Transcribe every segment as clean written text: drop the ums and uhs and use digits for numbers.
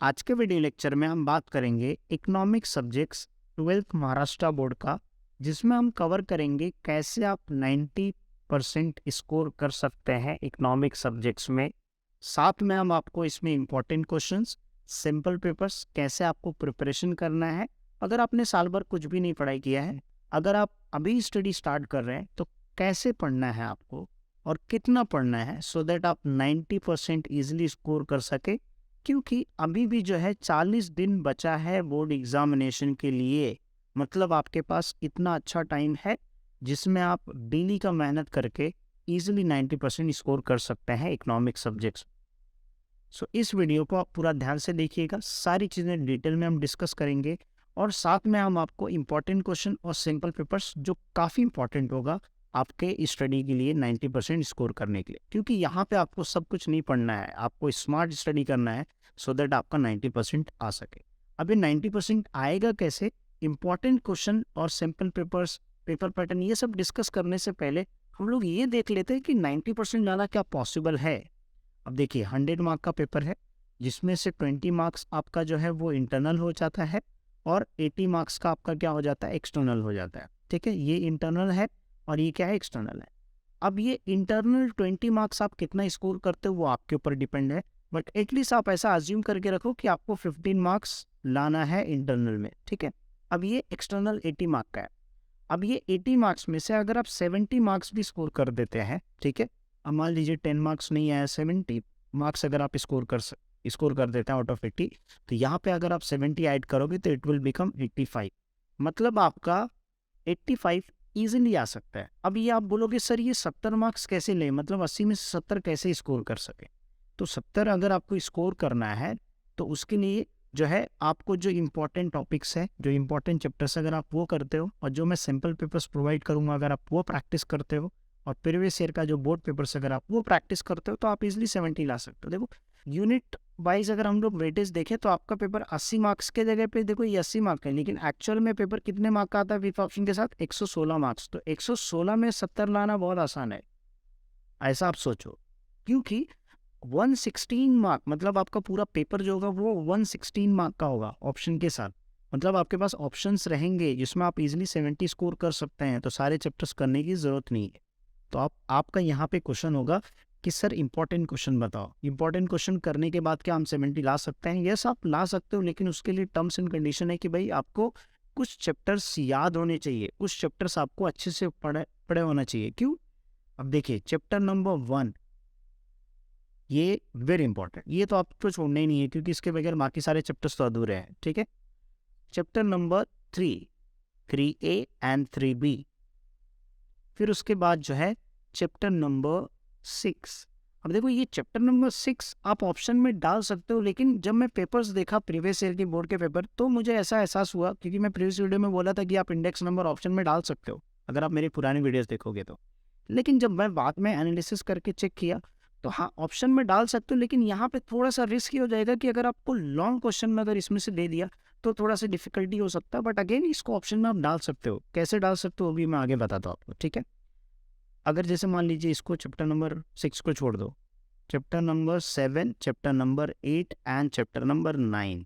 आज के video lecture में हम बात करेंगे economic subjects 12th Maharashtra board का, जिसमें हम कवर करेंगे कैसे आप 90% स्कोर कर सकते हैं इकोनॉमिक सब्जेक्ट्स में। साथ में हम आपको इसमें इम्पोर्टेंट क्वेश्चंस, सिंपल पेपर्स, कैसे आपको प्रिपरेशन करना है। अगर आपने साल भर कुछ भी नहीं पढ़ाई किया है, अगर आप अभी स्टडी स्टार्ट कर रहे हैं तो कैसे पढ़ना है आपको और कितना पढ़ना है, सो दैट आप 90% ईजिली स्कोर कर सके। क्योंकि अभी भी जो है 40 दिन बचा है बोर्ड एग्जामिनेशन के लिए। मतलब आपके पास इतना अच्छा टाइम है जिसमें आप डेली का मेहनत करके इजीली 90% स्कोर कर सकते हैं इकोनॉमिक सब्जेक्ट्स। सो इस वीडियो को आप पूरा ध्यान से देखिएगा, सारी चीज़ें डिटेल में हम डिस्कस करेंगे और साथ में हम आपको इम्पॉर्टेंट क्वेश्चन और सिंपल पेपर्स, जो काफ़ी इंपॉर्टेंट होगा आपके स्टडी के लिए 90% स्कोर करने के लिए। क्योंकि यहाँ पे आपको सब कुछ नहीं पढ़ना है, आपको स्मार्ट स्टडी करना है सो दैट आपका 90% आ सके। अब ये 90% आएगा कैसे? इंपॉर्टेंट क्वेश्चन और सिंपल पेपर्स, पेपर पैटर्न, ये सब डिस्कस करने से पहले हम लोग ये देख लेते हैं कि 90% लाना क्या पॉसिबल है। अब देखिए 100 मार्क का पेपर है, जिसमें से 20 मार्क्स आपका जो है वो इंटरनल हो जाता है और 80 मार्क्स का आपका क्या हो जाता है, एक्सटर्नल हो जाता है। ठीक है, ये इंटरनल है और ये क्या है, एक्सटर्नल है। अब ये इंटरनल 20 मार्क्स आप कितना स्कोर करते हो वो आपके ऊपर डिपेंड है, बट एटलीस्ट आप ऐसा अज्यूम करके रखो कि आपको 15 मार्क्स लाना है इंटरनल में। ठीक है, अब ये एक्सटर्नल 80 मार्क का है। अब ये 80 मार्क्स में से अगर आप 70 मार्क्स भी स्कोर कर देते हैं, ठीक है, अब मान लीजिए 10 मार्क्स नहीं आया, 70 मार्क्स अगर आप स्कोर कर देते हैं आउट ऑफ 80, तो यहाँ पे अगर आप 70 ऐड करोगे तो इट विल बिकम 85। मतलब आपका 85 ईजिली आ सकता है। अब ये आप बोलोगे सर ये 70 मार्क्स कैसे ले, मतलब 80 में से 70 कैसे स्कोर कर सके? तो 70 अगर आपको स्कोर करना है तो उसके लिए जो है आपको जो इम्पोर्टेंट टॉपिक्स है, जो इम्पोर्टेंट चैप्टर्स अगर आप वो करते हो और जो मैं सिंपल पेपर्स प्रोवाइड करूँगा अगर आप वो प्रैक्टिस करते हो और प्रीवियस ईयर का जो बोर्ड पेपर्स अगर आप वो प्रैक्टिस करते हो तो आप इजीली 70 ला सकते हो। देखो यूनिट वाइज अगर हम लोग वेटेज देखें तो आपका पेपर 80 मार्क्स के जगह पे देखो ये 80 मार्क है, लेकिन एक्चुअल में पेपर कितने मार्क का आता है विथ ऑप्शन के साथ? 116 मार्क्स। तो 116 में 70 लाना बहुत आसान है, ऐसा आप सोचो। क्योंकि 116 मार्क मतलब आपका पूरा पेपर जो होगा वो 116 मार्क का होगा ऑप्शन के साथ। मतलब आपके पास ऑप्शंस रहेंगे जिसमें आप इजीली 70 स्कोर कर सकते हैं, तो सारे चैप्टर्स करने की ज़रूरत नहीं है। तो आपका यहाँ पे क्वेश्चन होगा कि सर इंपॉर्टेंट क्वेश्चन बताओ। इंपॉर्टेंट क्वेश्चन करने के बाद क्या हम 70 ला सकते हैं? यस आप ला सकते हो, लेकिन उसके लिए टर्म्स एंड कंडीशन है कि भाई आपको कुछ चैप्टर्स याद होने चाहिए, कुछ चैप्टर्स आपको अच्छे से पढ़े होना चाहिए। क्यों? अब देखिए चैप्टर नंबर 1 ये वेरी इंपॉर्टेंट, ये तो आपको छोड़ना ही नहीं है क्योंकि इसके बगैर बाकी सारे चैप्टर्स तो अधूरे हैं। ठीक है, chapter number 3A and 3B। फिर उसके बाद जो है चैप्टर नंबर 6। अब देखो ये चैप्टर नंबर 6 आप ऑप्शन में डाल सकते हो, लेकिन जब मैं पेपर्स देखा प्रीवियस ईयर के बोर्ड के पेपर तो मुझे ऐसा एहसास हुआ, क्योंकि मैं प्रीवियस वीडियो में बोला था कि आप इंडेक्स नंबर ऑप्शन में डाल सकते हो अगर आप मेरी पुरानी वीडियोस देखोगे तो। लेकिन जब मैं बाद में एनालिसिस करके चेक किया तो हाँ ऑप्शन में डाल सकते हो, लेकिन यहाँ पे थोड़ा सा रिस्क हो जाएगा कि अगर आपको लॉन्ग क्वेश्चन में अगर इसमें से दे दिया तो थोड़ा सा डिफिकल्टी हो सकता है। बट अगेन इसको ऑप्शन में आप डाल सकते हो, कैसे डाल सकते हो वो भी मैं आगे बताता हूँ आपको। ठीक है, अगर जैसे मान लीजिए इसको चैप्टर नंबर 6 को छोड़ दो, chapter number 7, chapter number 8 and chapter number 9।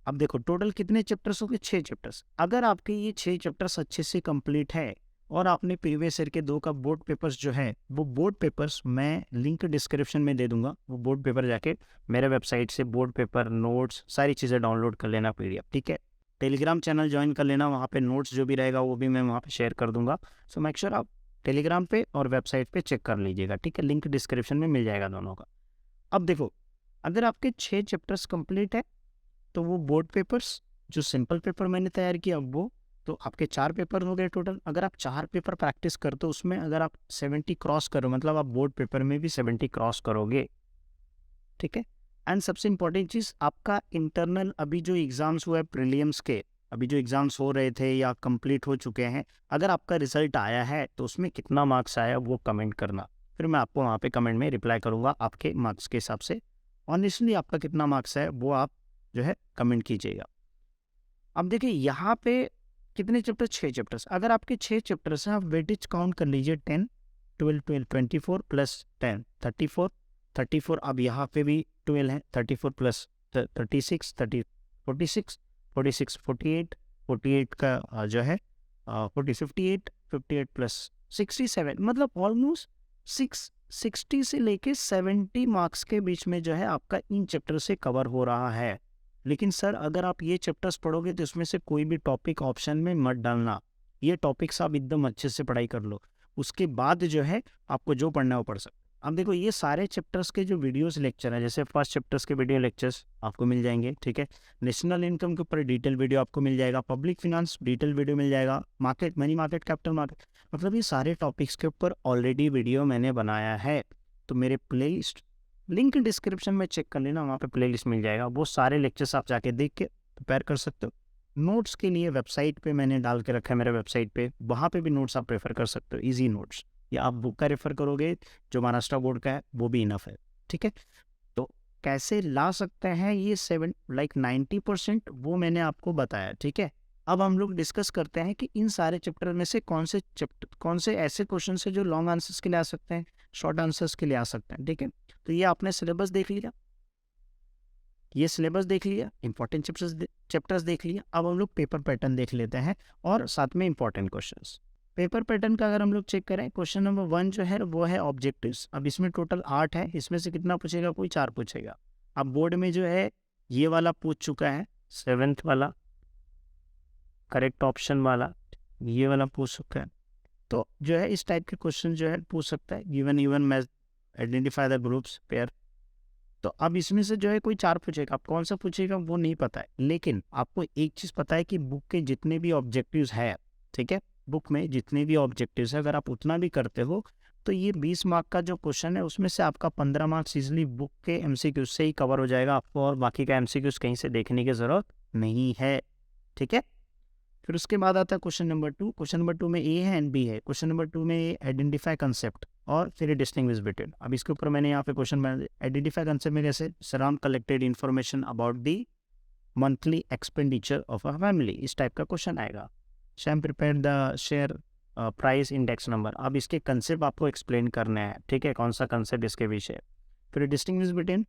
अब देखो टोटल कितने चैप्टर्स हो गए? 6 चैप्टर्स। अगर आपके ये 6 चैप्टर्स अच्छे से कंप्लीट है और आपने प्रीवियस ईयर के 2 का बोर्ड पेपर्स जो है वो बोर्ड पेपर्स मैं लिंक डिस्क्रिप्शन में दे दूंगा, वो बोर्ड पेपर जाके मेरे वेबसाइट से बोर्ड पेपर, नोट्स, सारी चीज़ें डाउनलोड कर लेना PDF। ठीक है, टेलीग्राम चैनल ज्वाइन कर लेना, वहाँ पे नोट्स जो भी रहेगा वो भी मैं वहाँ पे शेयर कर दूंगा। सो मेक श्योर आप टेलीग्राम पे और वेबसाइट पे चेक कर लीजिएगा। ठीक है, लिंक डिस्क्रिप्शन में मिल जाएगा दोनों का। अब देखो अगर आपके 6 चैप्टर्स कंप्लीट है तो वो बोर्ड पेपर्स, जो सिंपल पेपर मैंने तैयार किया वो, तो आपके 4 पेपर हो गए टोटल। अगर आप 4 पेपर प्रैक्टिस करते हो उसमें अगर आप 70 क्रॉस करो, मतलब आप बोर्ड पेपर में भी 70 क्रॉस करोगे। ठीक है, एंड सबसे इंपॉर्टेंट चीज़ आपका इंटरनल अभी जो एग्जाम्स हुए प्रीलिम्स के, अभी जो एग्जाम्स हो रहे थे या कंप्लीट हो चुके हैं, अगर आपका रिजल्ट आया है तो उसमें कितना मार्क्स आया वो कमेंट करना, फिर मैं आपको वहाँ पे कमेंट में रिप्लाई करूँगा आपके मार्क्स के हिसाब से। ऑनेस्टली आपका कितना मार्क्स है वो आप जो है कमेंट कीजिएगा। अब देखिए यहाँ पे कितने चैप्टर? 6 चैप्टर्स। अगर आपके 6 चैप्टर्स हैं आप वेटेज काउंट कर लीजिए, 10, 12, 12, 24 प्लस 10, 34। अब यहाँ पे भी 12 है, 34 प्लस 36, 30, 46, 46, 48, 48 का जो है 58, 58 प्लस 67, मतलब ऑलमोस्ट 60 से लेके 70 मार्क्स के बीच में जो है आपका इन चैप्टर से कवर हो रहा है। लेकिन सर अगर आप ये चैप्टर्स पढ़ोगे तो इसमें से कोई भी टॉपिक ऑप्शन में मत डालना, ये टॉपिक्स आप एकदम अच्छे से पढ़ाई कर लो, उसके बाद जो है आपको जो पढ़ना है वो पढ़ सकते। अब देखो ये सारे चैप्टर्स के जो वीडियोस लेक्चर हैं, जैसे फर्स्ट चैप्टर्स के वीडियो लेक्चर्स आपको मिल जाएंगे, ठीक है। नेशनल इनकम के ऊपर डिटेल वीडियो आपको मिल जाएगा, पब्लिक फिनांस डिटेल वीडियो मिल जाएगा, market, money market, capital market, मतलब ये सारे टॉपिक्स के ऊपर ऑलरेडी वीडियो मैंने बनाया है। तो मेरे प्लेलिस्ट लिंक डिस्क्रिप्शन में चेक कर लेना, वहाँ पे प्लेलिस्ट मिल जाएगा, वो सारे लेक्चर्स आप जाके देख के प्रिपेयर कर सकते हो। नोट्स के लिए वेबसाइट पे मैंने डाल के रखा है, मेरे वेबसाइट पे, वहाँ पे भी नोट्स आप प्रेफर कर सकते हो, इजी नोट्स, या आप बुक का रेफर करोगे जो महाराष्ट्र बोर्ड का है वो भी इनफ है, ठीक है। तो कैसे ला सकते हैं ये 90%, वो मैंने आपको बताया, ठीक है। अब हम लोग डिस्कस करते हैं कि इन सारे चैप्टर में से कौन से ऐसे क्वेश्चन है जो लॉन्ग आंसर्स के लिए आ सकते हैं, शॉर्ट आंसर्स के लिए आ सकते हैं, ठीक है। तो ये आपने सिलेबस देख लिया, ये सिलेबस देख लिया, इंपॉर्टेंट चैप्टर्स देख लिया। अब हम लोग पेपर पैटर्न देख लेते हैं और साथ में इंपॉर्टेंट क्वेश्चंस। पेपर पैटर्न का अगर हम लोग चेक करें, क्वेश्चन नंबर 1 जो है वो है ऑब्जेक्टिव्स। अब इसमें टोटल 8 है, इसमें से कितना पूछेगा, कोई 4 पूछेगा। अब बोर्ड में जो है ये वाला पूछ चुका है, 7th वाला करेक्ट ऑप्शन वाला, ये वाला पूछ चुका है। तो जो है इस टाइप के क्वेश्चन जो है पूछ सकता है, given even match, identify the groups pair. तो अब इसमें से जो है कोई 4 पूछेगा, अब कौन सा पूछेगा वो नहीं पता है, लेकिन आपको एक चीज़ पता है कि बुक के जितने भी ऑब्जेक्टिव्स है, ठीक है, बुक में जितने भी ऑब्जेक्टिव्स है, अगर आप उतना भी करते हो तो ये 20 मार्क का जो क्वेश्चन है उसमें से आपका 15 मार्क्स इजिली बुक के एमसीक्यू से ही कवर हो जाएगा आपको, और बाकी का एमसीक्यूज कहीं से देखने की ज़रूरत नहीं है, ठीक है। फिर उसके बाद आता है क्वेश्चन नंबर 2। क्वेश्चन नंबर 2 में ए है एंड बी है। क्वेश्चन नंबर 2 में आइडेंटिफाई कंसेप्ट और फिर डिस्टिंग्विश बिटवीन। अब इसके ऊपर मैंने यहाँ पे क्वेश्चन बनाया, आइडेंटिफाई कंसेप्ट में कैसे, surround collected information about the monthly expenditure of a family, इस टाइप का क्वेश्चन आएगा। Sham prepare the share price index number. अब इसके कंसेप्ट आपको एक्सप्लेन करना है, ठीक है, कौन सा कंसेप्ट इसके विषय। फिर डिस्टिंग्विश बिटवीन,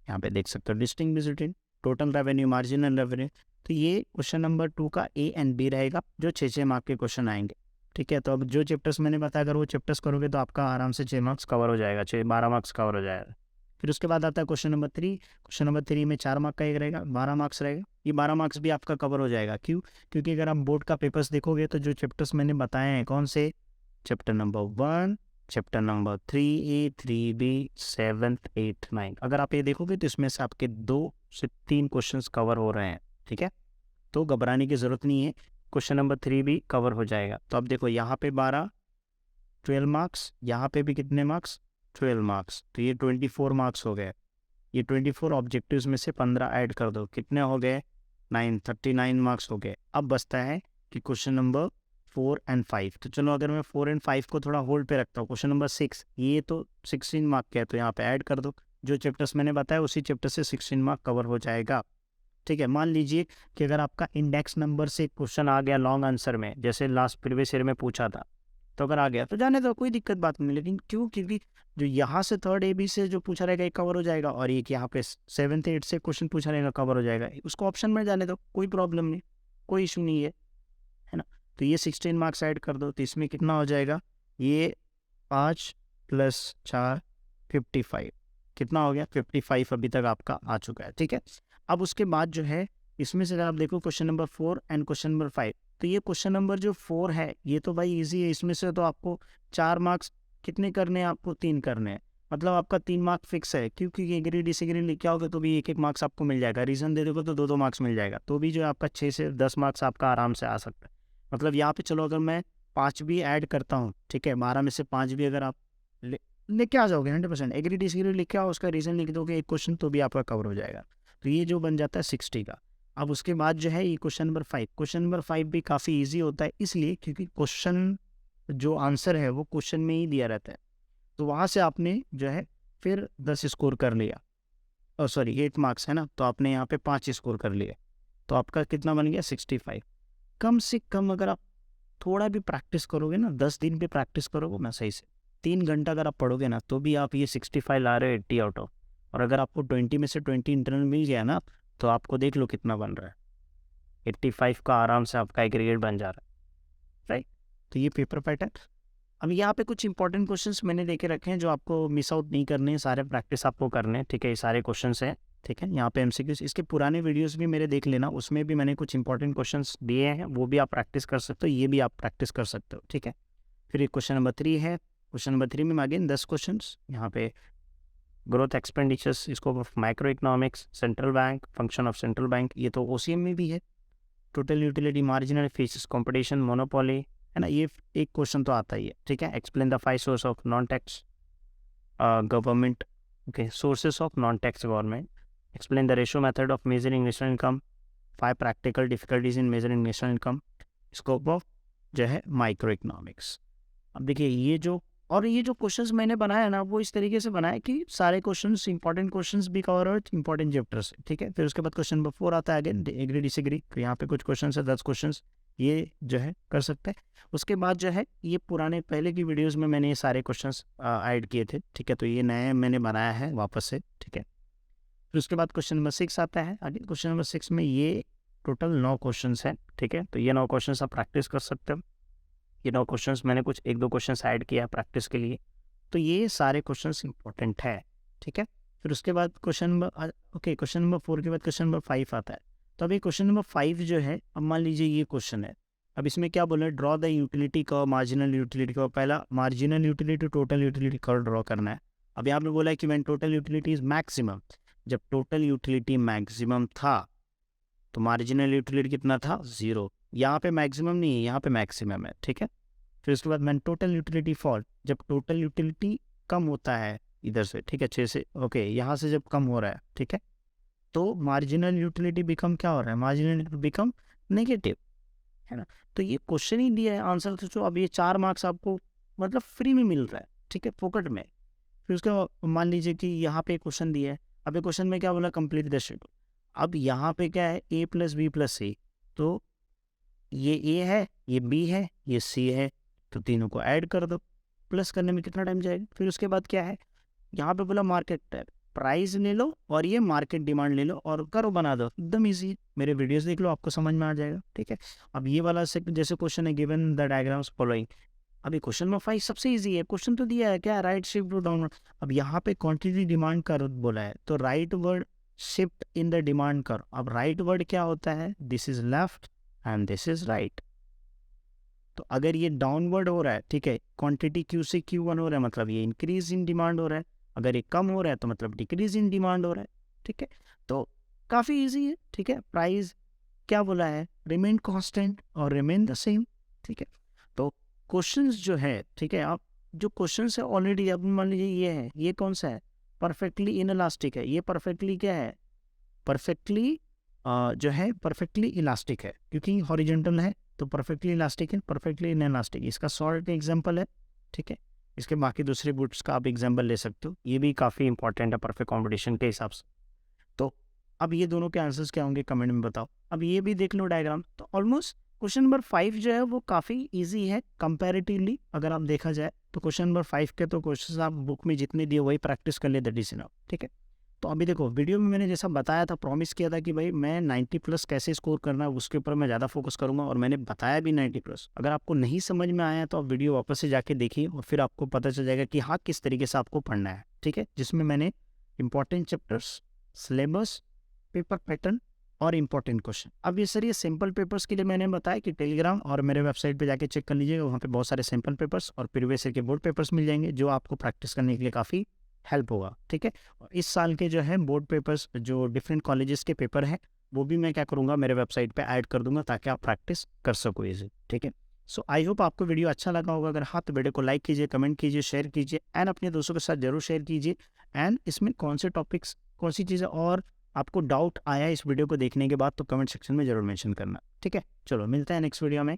यहाँ पे देख सकते हो distinguish between total revenue, marginal revenue. तो ये क्वेश्चन नंबर 2 का ए एंड बी रहेगा, जो 6 मार्क के क्वेश्चन आएंगे, ठीक है। तो अब जो चैप्टर्स मैंने बताया अगर वो चैप्टर्स करोगे तो आपका आराम से 6 मार्क्स कवर हो जाएगा, 12 मार्क्स कवर हो जाएगा। फिर उसके बाद आता है क्वेश्चन नंबर 3। क्वेश्चन नंबर 3 में 4 मार्क का एक रहेगा, 12 मार्क्स रहेगा। ये 12 मार्क्स भी आपका कवर हो जाएगा, क्यों, क्योंकि अगर आप बोर्ड का पेपर्स देखोगे तो जो चैप्टर्स मैंने बताए हैं, कौन से, chapter number 1, chapter number 3A, 3B, 7th, 8th, 9th, अगर आप ये देखोगे तो इसमें से आपके 2 से 3 क्वेश्चन कवर हो रहे हैं, ठीक है। तो घबराने की ज़रूरत नहीं है, क्वेश्चन नंबर 3 भी कवर हो जाएगा। तो अब देखो यहाँ पे 12, 12 मार्क्स, यहाँ पे भी कितने मार्क्स, 12 मार्क्स, तो ये 24 मार्क्स हो गए। ये 24 ऑब्जेक्टिव्स में से 15 ऐड कर दो, कितने हो गए, 9, 39 मार्क्स हो गए। अब बचता है कि क्वेश्चन नंबर 4 एंड 5। तो चलो अगर मैं 4 एंड 5 को थोड़ा होल्ड पे रखता हूँ, क्वेश्चन नंबर 6, ये तो 16 मार्क का है, तो यहाँ पे ऐड कर दो, जो चैप्टर्स मैंने बताया उसी चैप्टर से 16 मार्क कवर हो जाएगा, ठीक है। मान लीजिए कि अगर आपका इंडेक्स नंबर से क्वेश्चन आ गया लॉन्ग आंसर में, जैसे लास्ट प्रीवियस ईयर में पूछा था, तो अगर आ गया तो जाने दो, कोई दिक्कत बात नहीं। लेकिन क्यों, क्योंकि जो यहाँ से 3rd AB से जो पूछा रहेगा एक कवर हो जाएगा, और एक यहाँ पे 7th 8th से क्वेश्चन पूछा रहेगा कवर हो जाएगा, उसको ऑप्शन में जाने दो, कोई प्रॉब्लम नहीं, कोई इशू नहीं है ना। तो ये 16 मार्क्स ऐड कर दो, तो इसमें कितना हो जाएगा, ये 5 + 4 55, कितना हो गया, 55 अभी तक आपका आ चुका है, ठीक है। अब उसके बाद जो है इसमें से आप देखो question number 4 and question number 5, तो ये क्वेश्चन नंबर जो 4 है ये तो भाई इजी है, इसमें से तो आपको 4 मार्क्स कितने करने हैं, आपको 3 करने हैं, मतलब आपका 3 मार्क फिक्स है, क्योंकि एग्री डिसएग्री लिखा होगा तो भी 1-1 मार्क्स आपको मिल जाएगा, रीजन दे दोगे तो 2-2 मार्क्स मिल जाएगा, तो भी जो है आपका 6 से 10 मार्क्स आपका आराम से आ सकता है। मतलब यहाँ पे चलो अगर मैं 5 भी ऐड करता हूँ, ठीक है, 12 में से 5 भी अगर आप लेके आ जाओगे 100%, एग्री डिसएग्री लिख के आओ, उसका रीजन लिख दोगे एक क्वेश्चन, तो भी आपका कवर हो जाएगा। तो ये जो बन जाता है 60 का। अब उसके बाद जो है ये क्वेश्चन नंबर 5, क्वेश्चन नंबर 5 भी काफ़ी इजी होता है, इसलिए क्योंकि क्वेश्चन जो आंसर है वो क्वेश्चन में ही दिया रहता है, तो वहाँ से आपने जो है फिर 10 स्कोर कर लिया, और सॉरी 8 मार्क्स है ना, तो आपने यहाँ पे 5 स्कोर कर लिए, तो आपका कितना बन गया, 65। कम से कम अगर आप थोड़ा भी प्रैक्टिस करोगे ना, 10 दिन भी प्रैक्टिस करोगे ना सही से, 3 घंटा अगर आप पढ़ोगे ना, तो भी आप ये 65 ला रहे हो 80 आउट ऑफ, और अगर आपको 20 में से 20 इंटरनल मिल गया ना, तो आपको देख लो कितना बन रहा है, 85 का आराम से आपका एग्रीगेट बन जा रहा है, राइट। तो ये पेपर पैटर्न। अब यहाँ पे कुछ इंपॉर्टेंट क्वेश्चंस मैंने देखे रखे हैं जो आपको मिस आउट नहीं करने हैं, सारे प्रैक्टिस आपको करने हैं, ठीक है। ये सारे क्वेश्चंस हैं, ठीक है। यहाँ पे एमसीक्यूज, इसके पुराने वीडियोस भी मेरे देख लेना, उसमें भी मैंने कुछ इंपॉर्टेंट क्वेश्चंस दिए हैं, वो भी आप प्रैक्टिस कर सकते हो, ये भी आप प्रैक्टिस कर सकते हो, ठीक है। फिर एक क्वेश्चन नंबर 3 है। क्वेश्चन नंबर 3 में अगेन 10 क्वेश्चन। यहाँ पे growth expenditures, scope of micro economics, central bank, function of central bank, ये तो ओसीएम में भी है। Total utility marginal, faces competition, monopoly, है ना, ये एक क्वेश्चन तो आता ही है, ठीक है। Explain the 5 source of non tax government, okay, sources of non tax government, explain the ratio method of measuring national income, 5 practical difficulties in measuring national income, scope of जो है माइक्रो इकोनॉमिक्स। अब देखिए ये जो questions मैंने बनाया ना, वो इस तरीके से बनाया कि सारे क्वेश्चंस इंपॉर्टेंट क्वेश्चंस भी कवर हो, इंपॉर्टेंट चैप्टर्स, ठीक है। फिर उसके बाद क्वेश्चन नंबर 4 आता है, अगेन एग्री डिसएग्री। तो यहाँ पे कुछ क्वेश्चन है, 10 क्वेश्चन ये जो है कर सकते हैं। उसके बाद जो है ये पुराने पहले की वीडियोस में मैंने ये सारे क्वेश्चंस ऐड किए थे, ठीक है। तो ये नए मैंने बनाया है वापस से, ठीक है। फिर उसके बाद क्वेश्चन नंबर 6 आता है। आगे क्वेश्चन नंबर 6 में ये टोटल 9 क्वेश्चन हैं, ठीक है। तो ये 9 क्वेश्चन आप प्रैक्टिस कर सकते हो। ये 9 क्वेश्चंस मैंने कुछ 1-2 क्वेश्चंस ऐड किया है प्रैक्टिस के लिए, तो ये सारे क्वेश्चंस इंपॉर्टेंट है, ठीक है। फिर उसके बाद क्वेश्चन नंबर क्वेश्चन नंबर 4 के बाद क्वेश्चन नंबर 5 आता है। तो अभी क्वेश्चन नंबर 5 जो है, अब मान लीजिए ये क्वेश्चन है। अब इसमें क्या बोला है, draw the utility curve, marginal utility curve. पहला marginal utility total utility curve draw करना है। अब यहाँ पे बोला है कि when total utility is maximum, जब टोटल यूटिलिटी मैक्सिमम था तो मार्जिनल यूटिलिटी कितना था, 0। यहाँ पे मैक्सिमम नहीं है, यहाँ पे मैक्सिमम है, ठीक है। फिर उसके बाद मैंने टोटल यूटिलिटी फॉल, जब टोटल यूटिलिटी कम होता है इधर से, ठीक है, 6 से, ओके, यहाँ से जब कम हो रहा है, ठीक है, तो मार्जिनल यूटिलिटी बिकम क्या हो रहा है, मार्जिनल बिकम नेगेटिव, है ना। तो ये क्वेश्चन ही दिया है, आंसर सोचो। अब ये 4 मार्क्स आपको मतलब फ्री में मिल रहा है, ठीक है, फोकट में। फिर उसके बाद मान लीजिए कि यहाँ पे क्वेश्चन दिया है। अब ये क्वेश्चन में क्या बोला, कंप्लीट द शेड्यूल। अब यहाँ पे क्या है, a + b + c, तो ये a है, ये b है, ये c है, तो तीनों को ऐड कर दो। प्लस करने में कितना टाइम जाएगा। फिर उसके बाद क्या है, यहाँ पे बोला मार्केट टैब, प्राइस ले लो और ये मार्केट डिमांड ले लो और करो, बना दो, एकदम इजी। मेरे वीडियोस देख लो, आपको समझ में आ जाएगा, ठीक है। अब ये वाला जैसे क्वेश्चन है, गिवन द डायग्राम्स फॉलोइंग। अभी क्वेश्चन नंबर 5 सबसे इजी है, क्वेश्चन तो दिया है क्या, राइट शिफ्ट टू डाउनवर्ड। अब यहाँ पे क्वांटिटी डिमांड कर बोला है, तो right word shift in the demand कर। अब राइट वर्ड क्या होता है, this is left and this is right. तो अगर ये डाउनवर्ड हो रहा है, ठीक है, क्वांटिटी क्यू से Q1 हो रहा है, मतलब ये इंक्रीज इन डिमांड हो रहा है। अगर ये कम हो रहा है तो मतलब डिक्रीज इन डिमांड हो रहा है, ठीक है। तो काफ़ी इजी है, ठीक है। प्राइस क्या बोला है, रिमेन कांस्टेंट और रिमेन द सेम, ठीक है। तो क्वेश्चंस जो है, ठीक है, आप जो क्वेश्चंस है ऑलरेडी, अब मान लीजिए ये है, ये कौन सा है, परफेक्टली इनइलास्टिक है। ये परफेक्टली क्या है, परफेक्टली जो है परफेक्टली इलास्टिक है, क्योंकि हॉरिजॉन्टल है, तो परफेक्टली इलास्टिक है, परफेक्टली इनइलास्टिक इसका सॉर्ट एग्जांपल है, ठीक है। इसके बाकी दूसरे बूट्स का आप एग्जांपल ले सकते हो, ये भी काफ़ी इंपॉर्टेंट है परफेक्ट कॉम्पिटिशन के हिसाब से। तो अब ये दोनों के आंसर्स क्या होंगे कमेंट में बताओ। अब ये भी देख लो डायग्राम। तो ऑलमोस्ट क्वेश्चन नंबर 5 जो है वो काफ़ी ईजी है कंपैरेटिवली, अगर आप देखा जाए तो। क्वेश्चन नंबर 5 के तो क्वेश्चन आप बुक में जितने दिए वही प्रैक्टिस कर ले, दैट इज इनफ, ठीक है। तो अभी देखो, वीडियो में मैंने जैसा बताया था, प्रॉमिस किया था कि भाई मैं 90+ कैसे स्कोर करना है उसके ऊपर मैं ज़्यादा फोकस करूंगा, और मैंने बताया भी 90+। अगर आपको नहीं समझ में आया तो आप वीडियो वापस से जाके देखिए और फिर आपको पता चल जाएगा कि हाँ किस तरीके से आपको पढ़ना है, ठीक है। जिसमें मैंने important chapters, syllabus, paper pattern और इंपॉर्टेंट क्वेश्चन। अब ये सर ये सिंपल पेपर्स के लिए मैंने बताया कि टेलीग्राम और मेरे वेबसाइट पे जाके चेक कर लीजिएगा, वहाँ पे बहुत सारे सिंपल पेपर्स और प्रीवियस ईयर के बोर्ड पेपर्स मिल जाएंगे, जो आपको प्रैक्टिस करने के लिए काफ़ी हेल्प होगा, ठीक है। और इस साल के जो है बोर्ड पेपर्स, जो डिफरेंट कॉलेजेस के पेपर हैं, वो भी मैं क्या करूँगा, मेरे वेबसाइट पे ऐड कर दूंगा ताकि आप प्रैक्टिस कर सको इजी, ठीक है। सो आई होप आपको वीडियो अच्छा लगा होगा। अगर हाँ तो वीडियो को लाइक कीजिए, कमेंट कीजिए, शेयर कीजिए एंड अपने दोस्तों के साथ जरूर शेयर कीजिए। एंड इसमें कौन से टॉपिक्स, कौन सी चीज़ें और आपको डाउट आया इस वीडियो को देखने के बाद, तो कमेंट सेक्शन में जरूर मेंशन करना, ठीक है। चलो मिलते हैं नेक्स्ट वीडियो में।